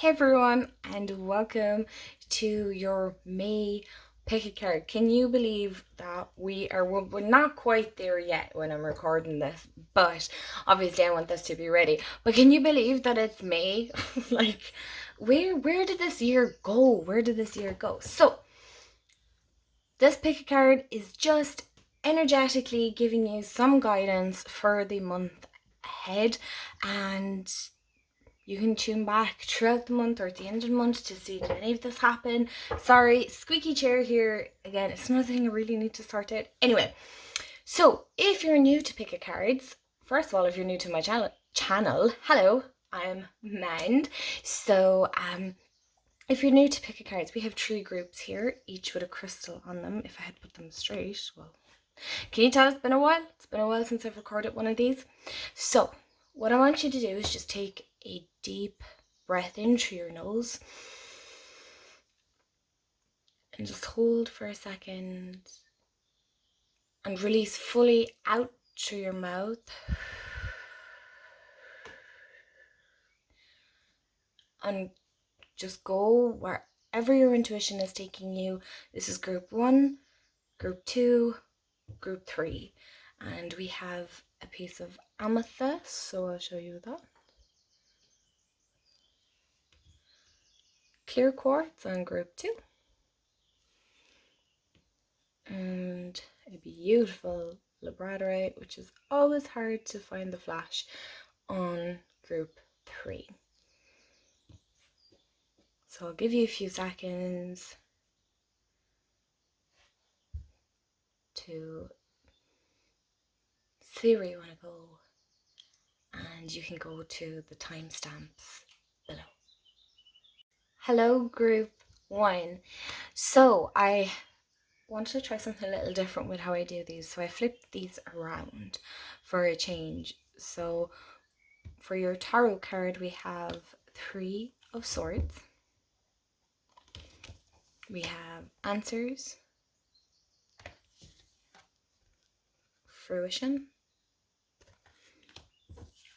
Hey everyone, and welcome to your May pick a card. Can you believe that we're not quite there yet when I'm recording this, but obviously I want this to be ready. But can you believe that it's May? Like, where did this year go? Where did this year go? So this pick a card is just energetically giving you some guidance for the month ahead, and you can tune back throughout the month or at the end of the month to see did any of this happen. Sorry, squeaky chair here again. It's another thing I really need to sort out. Anyway, so if you're new to pick a cards, first of all, if you're new to my channel, hello, I'm Mand. So if you're new to pick a cards, we have 3 groups here, each with a crystal on them. If I had put them straight, well, can you tell it's been a while? It's been a while since I've recorded one of these. So what I want you to do is just take a deep breath in through your nose and just hold for a second and release fully out through your mouth. And just go wherever your intuition is taking you. This is group 1, group 2, group 3, and we have a piece of amethyst, so I'll show you that. Clear quartz on group 2, and a beautiful labradorite, which is always hard to find the flash, on group 3. So I'll give you a few seconds to see where you want to go, and you can go to the timestamps below. Hello, group 1. So I wanted to try something a little different with how I do these, so I flipped these around for a change. So for your tarot card, we have 3 of Swords, we have Answers, Fruition,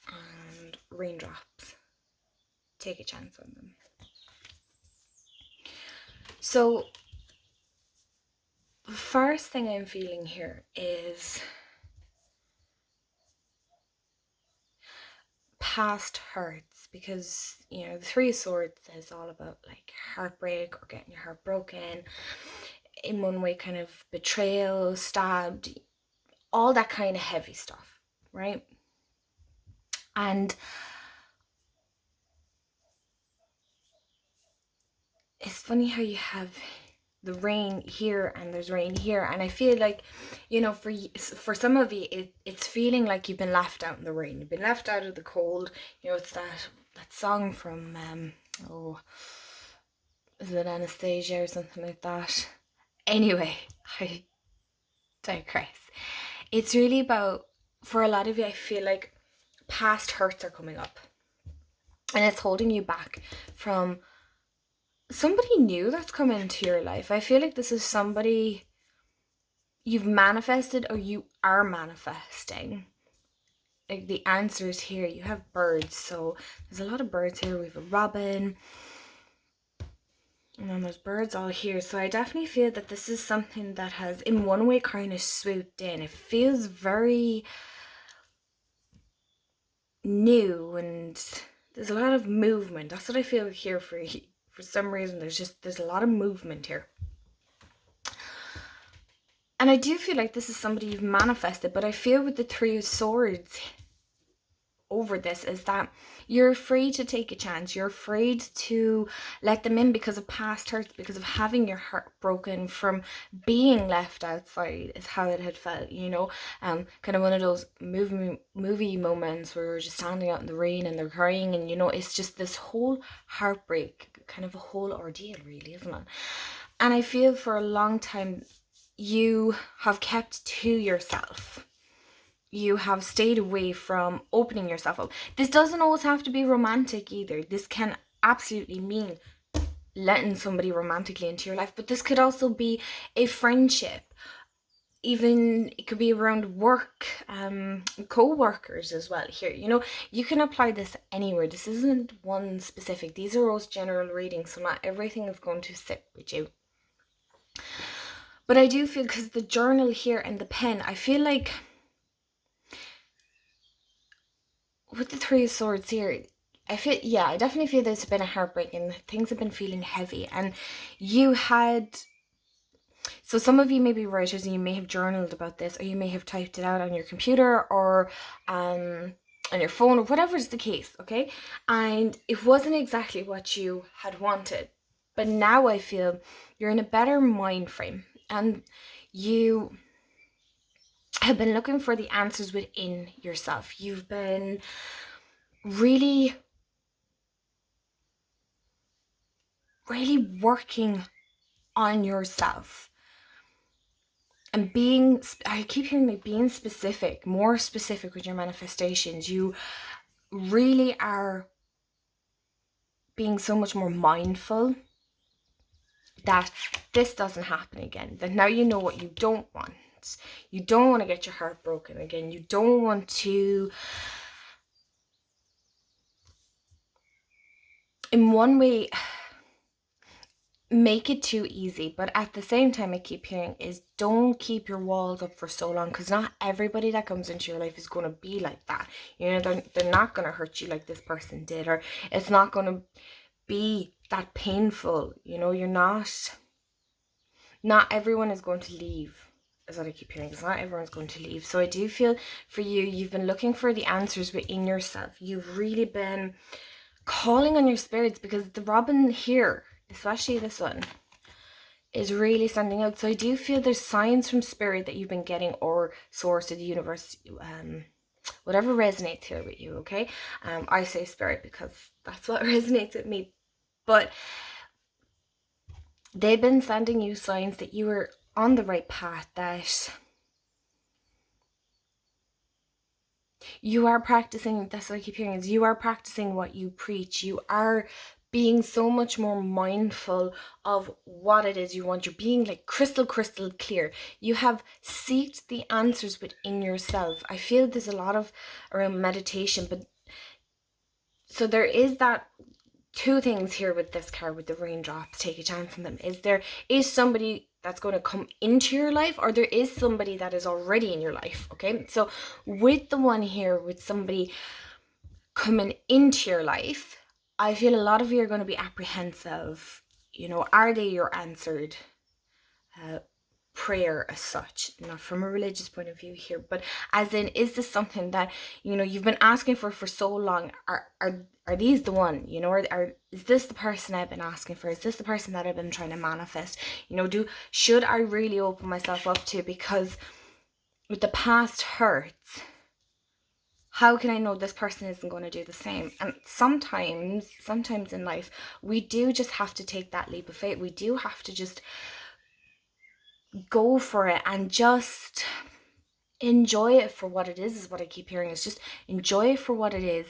and Raindrops. Take a chance on them. So the first thing I'm feeling here is past hurts, because the 3 of Swords is all about like heartbreak or getting your heart broken in one way, kind of betrayal, stabbed, all that kind of heavy stuff, right? And it's funny how you have the rain here and there's rain here, and I feel like, for some of you it's feeling like you've been left out in the rain, you've been left out of the cold. It's that song from is it Anastasia or something like that? Anyway, I digress. It's really about, for a lot of you, I feel like past hurts are coming up and it's holding you back from somebody new that's coming into your life. I feel like this is somebody you've manifested or you are manifesting. Like the Answers here, you have birds, so there's a lot of birds here. We have a robin, and then there's birds all here. So I definitely feel that this is something that has in one way kind of swooped in. It feels very new and there's a lot of movement. That's what I feel here for you. For some reason there's a lot of movement here. And I do feel like this is somebody you've manifested, but I feel with the 3 of Swords over this is that you're afraid to take a chance. You're afraid to let them in because of past hurts, because of having your heart broken from being left outside, is how it had felt, kind of one of those movie moments where you're just standing out in the rain and they're crying, and it's just this whole heartbreak, kind of a whole ordeal, really, isn't it? And I feel for a long time you have kept to yourself. You have stayed away from opening yourself up. This doesn't always have to be romantic either. This can absolutely mean letting somebody romantically into your life, but this could also be a friendship, even it could be around work, co-workers as well here. You can apply this anywhere. This isn't one specific. These are all general readings, so not everything is going to sit with you. But I do feel, because the journal here and the pen, I feel like with the Three of Swords here, I definitely feel there's been a heartbreak and things have been feeling heavy. And so some of you may be writers and you may have journaled about this, or you may have typed it out on your computer or on your phone, or whatever is the case, okay? And it wasn't exactly what you had wanted. But now I feel you're in a better mind frame, and you have been looking for the answers within yourself. You've been really working on yourself and I keep hearing like being specific, more specific with your manifestations. You really are being so much more mindful that this doesn't happen again. That now you know what you don't want. You don't want to get your heart broken again. You don't want to, in one way, make it too easy. But at the same time, I keep hearing is don't keep your walls up for so long, because not everybody that comes into your life is going to be like that. They're not going to hurt you like this person did, or it's not going to be that painful. You're not everyone is going to leave, is what I keep hearing. It's not everyone's going to leave. So I do feel for you, you've been looking for the answers within yourself. You've really been calling on your spirits, because the Robin here, especially this one, is really standing out. So I do feel there's signs from spirit that you've been getting, or source of the universe, whatever resonates here with you, okay? I say spirit because that's what resonates with me. But they've been sending you signs that you were on the right path, that you are practicing. That's what I keep hearing, is you are practicing what you preach. You are being so much more mindful of what it is you want. You're being like crystal clear. You have sought the answers within yourself. I feel there's a lot of around meditation, but so there is that two things here with this card, with the raindrops. Take a chance on them. There is somebody that's going to come into your life, or there is somebody that is already in your life, okay? So with the one here, with somebody coming into your life, I feel a lot of you are going to be apprehensive. Are they your answered prayer as such? Not from a religious point of view here, but as in, is this something that you've been asking for so long? Are these the one? Is this the person I've been asking for? Is this the person that I've been trying to manifest? Should I really open myself up to? Because with the past hurts, how can I know this person isn't going to do the same? And sometimes in life, we do just have to take that leap of faith. We do have to just go for it and just enjoy it for what it is what I keep hearing. Is just enjoy it for what it is.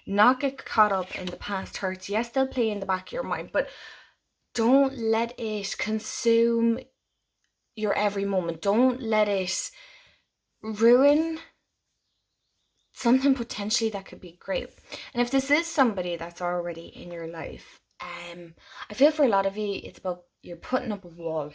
Not get caught up in the past hurts. Yes, they'll play in the back of your mind, but don't let it consume your every moment. Don't let it ruin something potentially that could be great. And if this is somebody that's already in your life, I feel for a lot of you, it's about you're putting up a wall.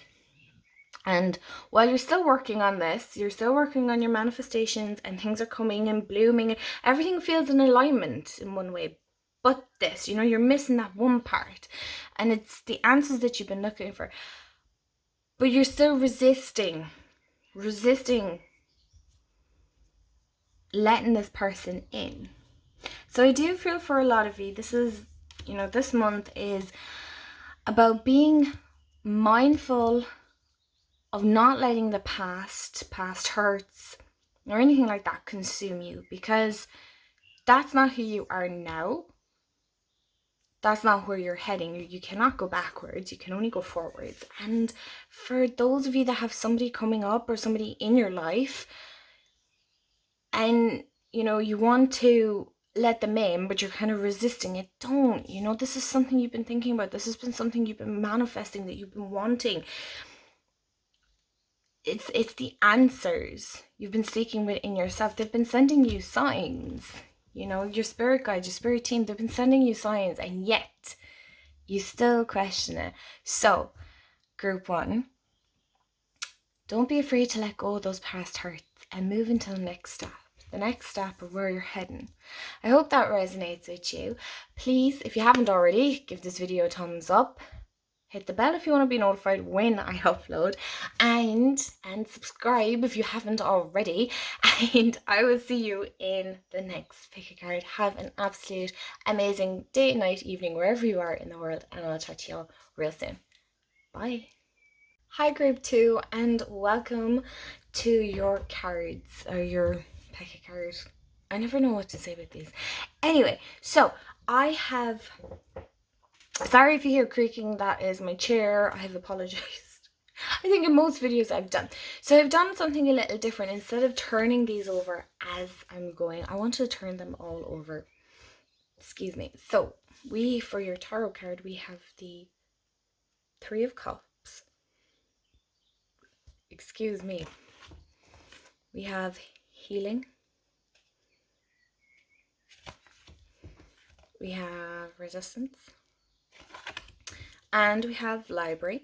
And while you're still working on this, you're still working on your manifestations, and things are coming and blooming, and everything feels in alignment in one way. But this, you're missing that one part, and it's the answers that you've been looking for. But you're still resisting letting this person in. So I do feel for a lot of you, this is, this month is about being mindful of not letting the past hurts or anything like that consume you, because that's not who you are now. That's not where you're heading. You cannot go backwards. You can only go forwards. And for those of you that have somebody coming up or somebody in your life, and you want to let them in, but you're kind of resisting it, don't. This is something you've been thinking about. This has been something you've been manifesting, that you've been wanting. it's the answers you've been seeking within yourself. They've been sending you signs. You know, your spirit guide, your spirit team, they've been sending you signs, and yet you still question it. So, group 1, don't be afraid to let go of those past hurts and move into the next step. The next step of where you're heading. I hope that resonates with you. Please, if you haven't already, give this video a thumbs up. Hit the bell if you want to be notified when I upload, and subscribe if you haven't already. And I will see you in the next pick a card. Have an absolute amazing day, night, evening, wherever you are in the world, and I'll chat to y'all real soon. Bye. Hi group 2, and welcome to your cards, or your pick a card. I never know what to say with these. Anyway, so I have, sorry if you hear creaking, that is my chair. I have apologized. I think in most videos I've done. So I've done something a little different. Instead of turning these over as I'm going, I want to turn them all over. Excuse me. So for your tarot card, we have the 3 of Cups. Excuse me. We have healing. We have resistance. And we have library.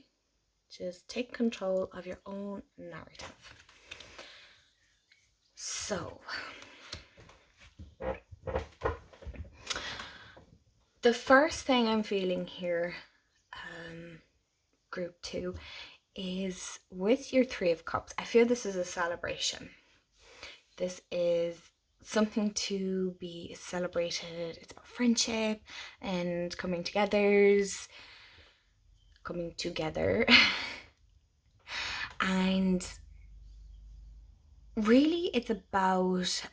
Just take control of your own narrative. So, the first thing I'm feeling here, group 2, is with your 3 of Cups. I feel this is a celebration. This is something to be celebrated. It's about friendship and coming together. And really it's about,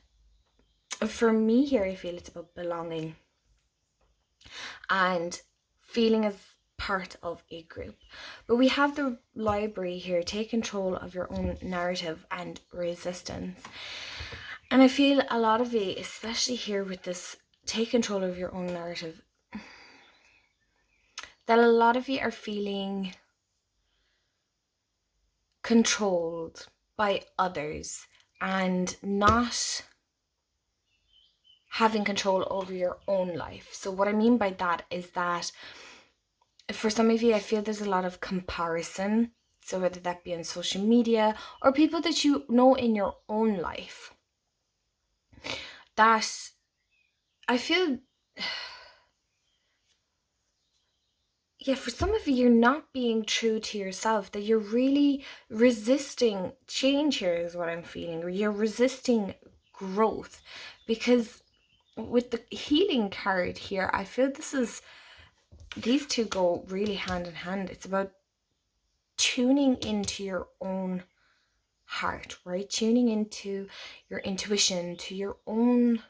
for me here, I feel it's about belonging and feeling as part of a group. But we have the library here. Take control of your own narrative and resistance. And I feel a lot of it, especially here with this take control of your own narrative, that a lot of you are feeling controlled by others and not having control over your own life. So what I mean by that is that for some of you, I feel there's a lot of comparison. So whether that be on social media or people that you know in your own life, that I feel, yeah, for some of you, you're not being true to yourself, that you're really resisting change here is what I'm feeling, or you're resisting growth. Because with the healing card here, I feel these two go really hand in hand. It's about tuning into your own heart, right? Tuning into your intuition, to your own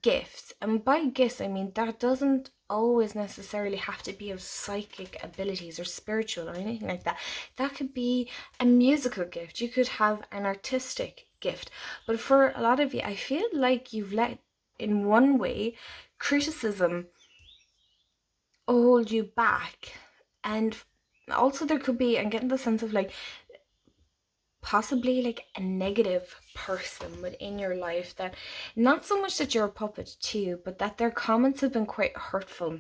gifts. And by gifts, I mean that doesn't always necessarily have to be of psychic abilities or spiritual or anything like that. That could be a musical gift. You could have an artistic gift. But for a lot of you, I feel like you've let, in one way, criticism hold you back. And also there could be, I'm getting the sense of like possibly like a negative person within your life, that not so much that you're a puppet to, but that their comments have been quite hurtful,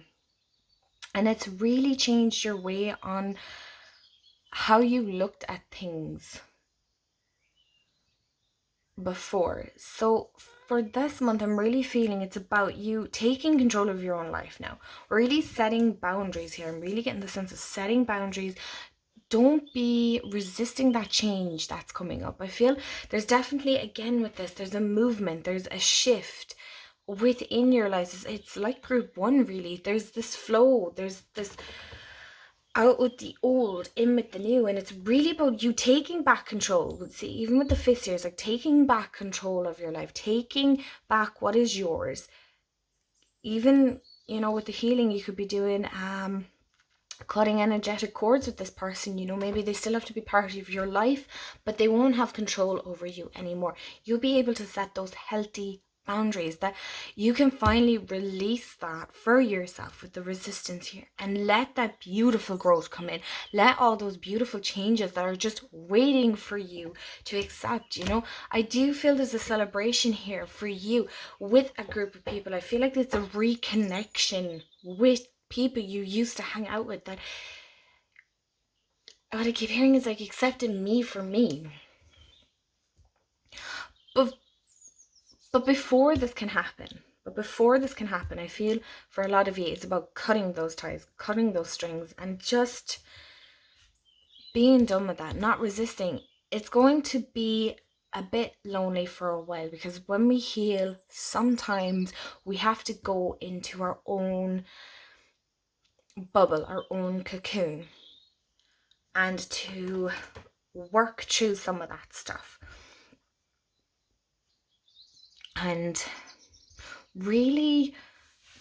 and it's really changed your way on how you looked at things before. So for this month, I'm really feeling it's about you taking control of your own life now, really setting boundaries here. I'm really getting the sense of setting boundaries. Don't be resisting that change that's coming up. I feel there's definitely, again with this, there's a movement, there's a shift within your lives. It's like group 1 really. There's this flow, there's this out with the old, in with the new, and it's really about you taking back control. See, even with the fifth here, it's like taking back control of your life, taking back what is yours. Even, you know, with the healing, you could be doing cutting energetic cords with this person. You know, maybe they still have to be part of your life, but they won't have control over you anymore. You'll be able to set those healthy boundaries, that you can finally release that for yourself with the resistance here and let that beautiful growth come in. Let all those beautiful changes that are just waiting for you to accept. I do feel there's a celebration here for you with a group of people. I feel like it's a reconnection with people you used to hang out with, that what I keep hearing is like accepting me for me. But before this can happen, I feel for a lot of you, it's about cutting those ties, cutting those strings, and just being done with that, not resisting. It's going to be a bit lonely for a while, because when we heal, sometimes we have to go into our own bubble, our own cocoon, and to work through some of that stuff. And really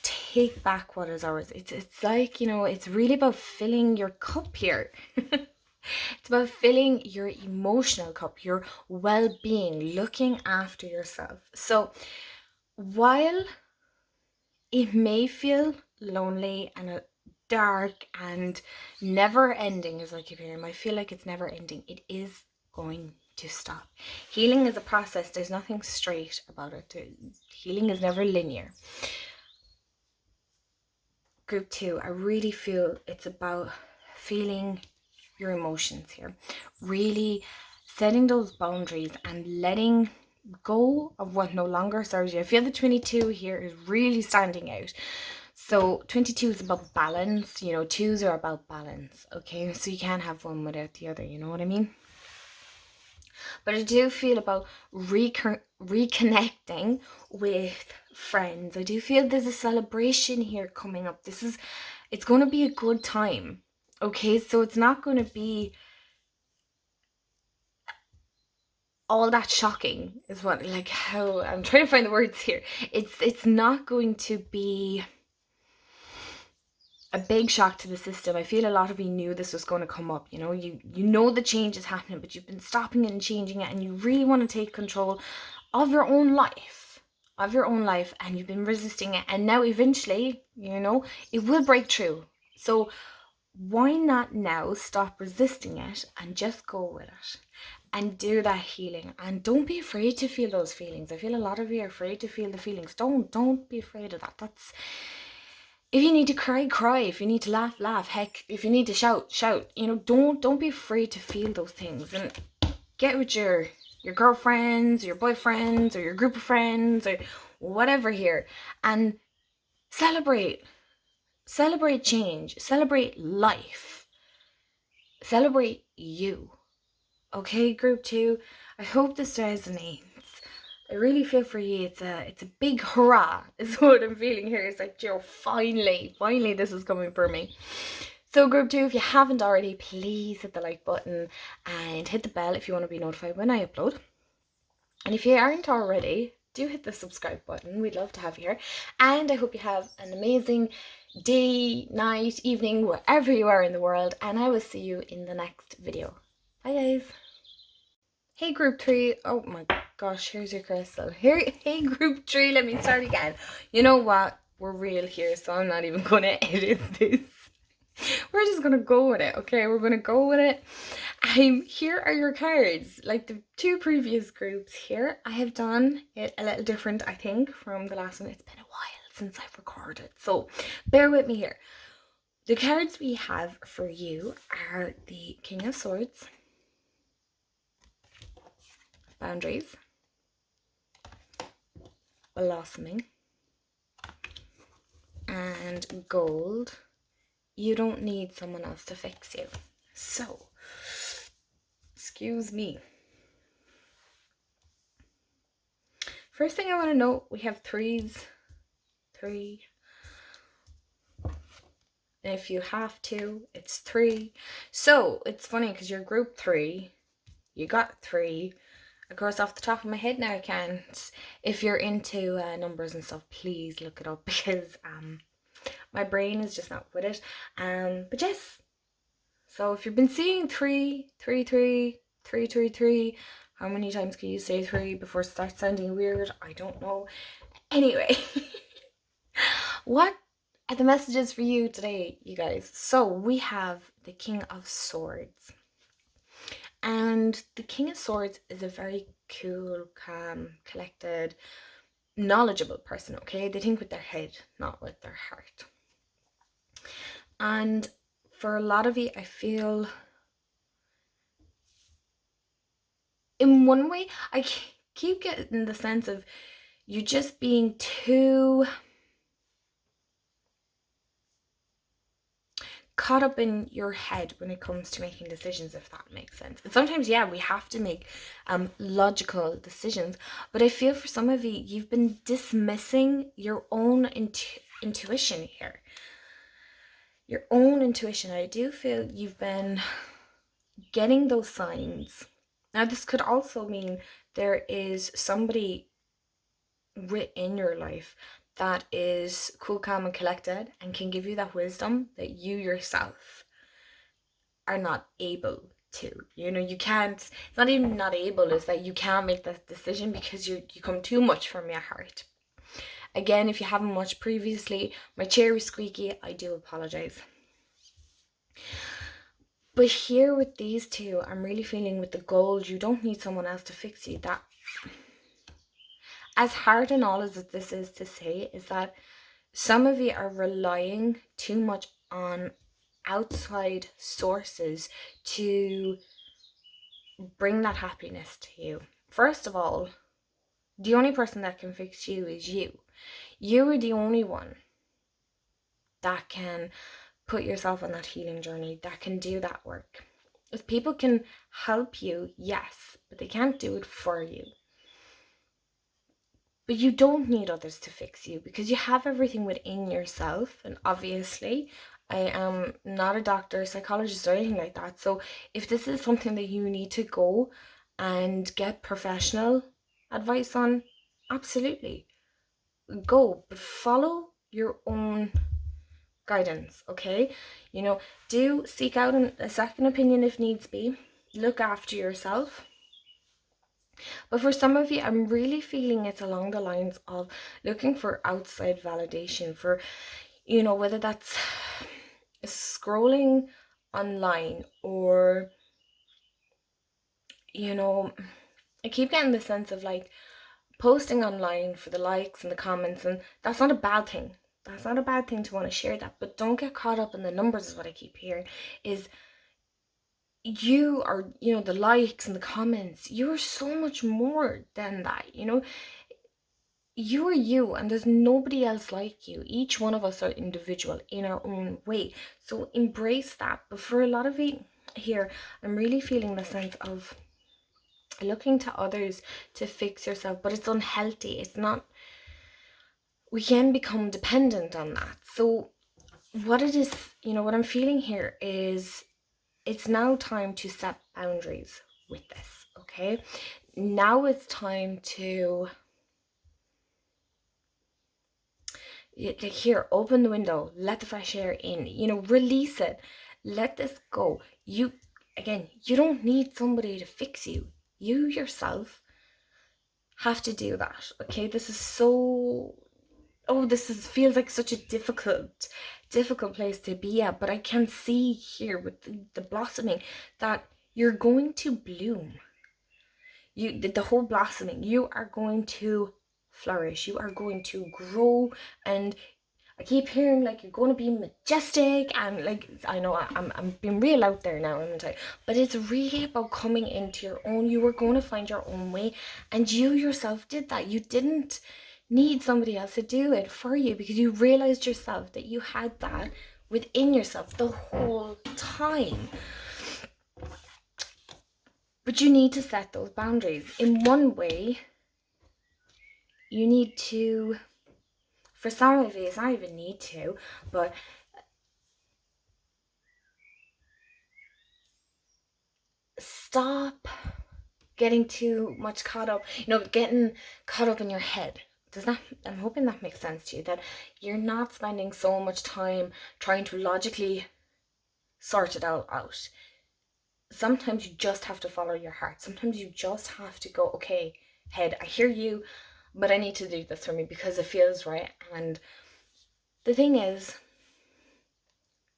take back what is ours. It's like, it's really about filling your cup here. It's about filling your emotional cup, your well-being, looking after yourself. So while it may feel lonely and dark and never ending, is like you're hearing, I feel like it's never ending. It is going to stop. Healing is a process. There's nothing straight about it. Healing is never linear. Group 2, I really feel it's about feeling your emotions here, really setting those boundaries and letting go of what no longer serves you. I feel the 22 here is really standing out. So 22 is about balance. 2s are about balance. Okay, so you can't have one without the other. You know what I mean? But I do feel about reconnecting with friends. I do feel there's a celebration here coming up. It's going to be a good time. Okay, so it's not going to be all that shocking, is what, like, how I'm trying to find the words here. It's not going to be a big shock to the system. I feel a lot of you knew this was going to come up. You know the change is happening, but you've been stopping it and changing it, and you really want to take control of your own life, and you've been resisting it, and now eventually, it will break through. So why not now stop resisting it and just go with it and do that healing? And don't be afraid to feel those feelings. I feel a lot of you are afraid to feel the feelings. Don't be afraid of that. That's, if you need to cry, cry. If you need to laugh, laugh. Heck, if you need to shout, shout. Don't be afraid to feel those things, and get with your girlfriends, or your boyfriends, or your group of friends, or whatever here, and celebrate change, celebrate life, celebrate you. Okay, group 2, I hope this resonates. I really feel for you. It's a big hurrah is what I'm feeling here. It's like, finally this is coming for me. So group 2, if you haven't already, please hit the like button and hit the bell if you want to be notified when I upload. And if you aren't already, do hit the subscribe button. We'd love to have you here. And I hope you have an amazing day, night, evening, wherever you are in the world. And I will see you in the next video. Bye guys. Hey group 3. Oh my gosh, here's your crystal. Hey group 3, let me start again. You know what? We're real here, so I'm not even going to edit this. We're just going to go with it, okay? We're going to go with it. Here are your cards. Like the 2 previous groups here, I have done it a little different, I think, from the last one. It's been a while since I've recorded, so bear with me here. The cards we have for you are the King of Swords, Boundaries, Blossoming, and Gold. You don't need someone else to fix you. So, excuse me. First thing I want to note, we have 3s. 3. And if you have to, it's 3. So, it's funny because you're group 3. You got 3. Of course, off the top of my head now I can't. If you're into numbers and stuff, please look it up, because my brain is just not with it. But yes. So if you've been seeing 3, 3, 3, 3, 3, 3, How many times can you say 3 before it starts sounding weird? I don't know. Anyway, what are the messages for you today, you guys? So we have the King of Swords. And the King of Swords is a very cool, calm, collected, knowledgeable person, okay? They think with their head, not with their heart. And for a lot of you, I feel in one way, I keep getting the sense of you just being too caught up in your head when it comes to making decisions, if that makes sense. And sometimes, yeah, we have to make logical decisions, but I feel for some of you, you've been dismissing your own intuition here. Your own intuition. I do feel you've been getting those signs. Now, this could also mean there is somebody in your life that is cool, calm, and collected and can give you that wisdom that you yourself are not able to. You know, you can't, it's not even not able, it's that you can't make that decision because you come too much from your heart. Again, if you haven't watched previously, my chair was squeaky, I do apologize. But here with these two, I'm really feeling with the gold, you don't need someone else to fix you. That, as hard and all as this is to say, is that some of you are relying too much on outside sources to bring that happiness to you. First of all, the only person that can fix you is you. You are the only one that can put yourself on that healing journey, that can do that work. If people can help you, yes, but they can't do it for you. But you don't need others to fix you because you have everything within yourself. And obviously, I am not a doctor, psychologist, or anything like that. So if this is something that you need to go and get professional advice on, absolutely go, but follow your own guidance, okay? You know, do seek out a second opinion if needs be. Look after yourself. But for some of you, I'm really feeling it's along the lines of looking for outside validation for, you know, whether that's scrolling online or, you know, I keep getting the sense of like posting online for the likes and the comments, and that's not a bad thing. That's not a bad thing to want to share that, but don't get caught up in the numbers is what I keep hearing. Is you are, you know, the likes and the comments, you're so much more than that, you know. You are you, and there's nobody else like you. Each one of us are individual in our own way, so embrace that. But for a lot of it here, I'm really feeling the sense of looking to others to fix yourself, but it's unhealthy. It's not, we can become dependent on that. So what it is, you know, what I'm feeling here is it's now time to set boundaries with this, okay? Now it's time to, like, here, open the window, let the fresh air in, you know, release it, let this go. You, again, you don't need somebody to fix you. You yourself have to do that, okay? This is so, oh, this is feels like such a difficult place to be at, but I can see here with the blossoming that you're going to bloom. You, the whole blossoming, you are going to flourish, you are going to grow, and I keep hearing like you're going to be majestic, and like, I know I'm being real out there now, but it's really about coming into your own. You are going to find your own way, and you yourself did that. You didn't need somebody else to do it for you because you realized yourself that you had that within yourself the whole time. But you need to set those boundaries. In one way, you need to, for some of you, it's not even need to, but stop getting too much caught up, you know, getting caught up in your head. Does that, I'm hoping that makes sense to you, that you're not spending so much time trying to logically sort it out. sometimes you just have to follow your heart. Sometimes you just have to go, okay, head, I hear you, but I need to do this for me because it feels right. And the thing is,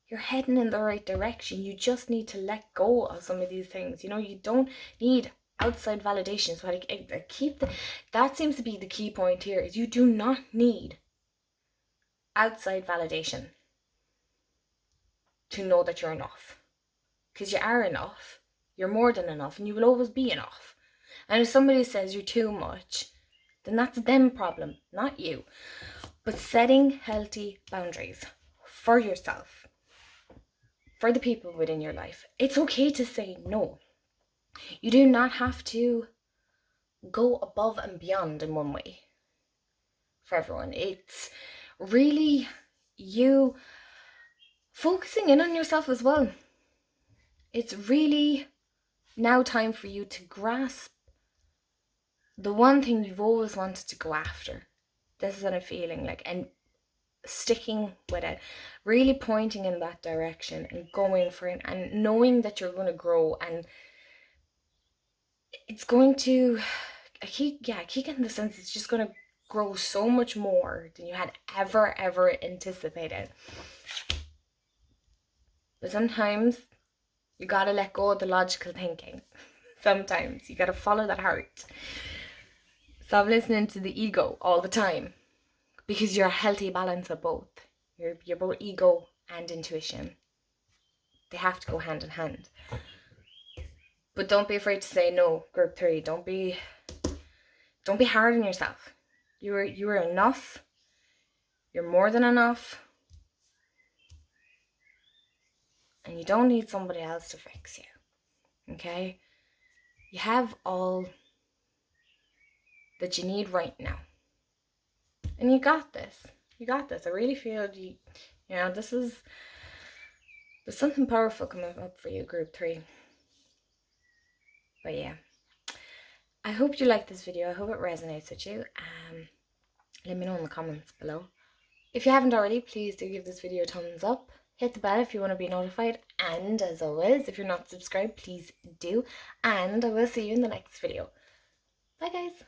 you're heading in the right direction. You just need to let go of some of these things. You don't need outside validation. So that seems to be the key point here, is you do not need outside validation to know that you're enough. Because you are enough. You're more than enough, and you will always be enough. And if somebody says you're too much, then that's them problem, not you. But setting healthy boundaries for yourself, for the people within your life. It's okay to say no. You do not have to go above and beyond in one way for everyone. It's really you focusing in on yourself as well. It's really now time for you to grasp the one thing you've always wanted to go after. This is what I'm feeling like, and sticking with it, really pointing in that direction and going for it, and knowing that you're going to grow, and it's going to, I keep getting the sense it's just going to grow so much more than you had ever anticipated. But sometimes you gotta let go of the logical thinking. Sometimes you gotta follow that heart. Stop listening to the ego all the time, because you're a healthy balance of both. You're both ego and intuition. They have to go hand in hand. But don't be afraid to say no, group 3. Don't be hard on yourself. You are enough. You're more than enough. And you don't need somebody else to fix you. Okay? You have all that you need right now. And you got this. You got this. I really feel there's something powerful coming up for you, group 3. But yeah, I hope you like this video. I hope it resonates with you. Let me know in the comments below. If you haven't already, please do give this video a thumbs up. Hit the bell if you want to be notified. And as always, if you're not subscribed, please do. And I will see you in the next video. Bye guys.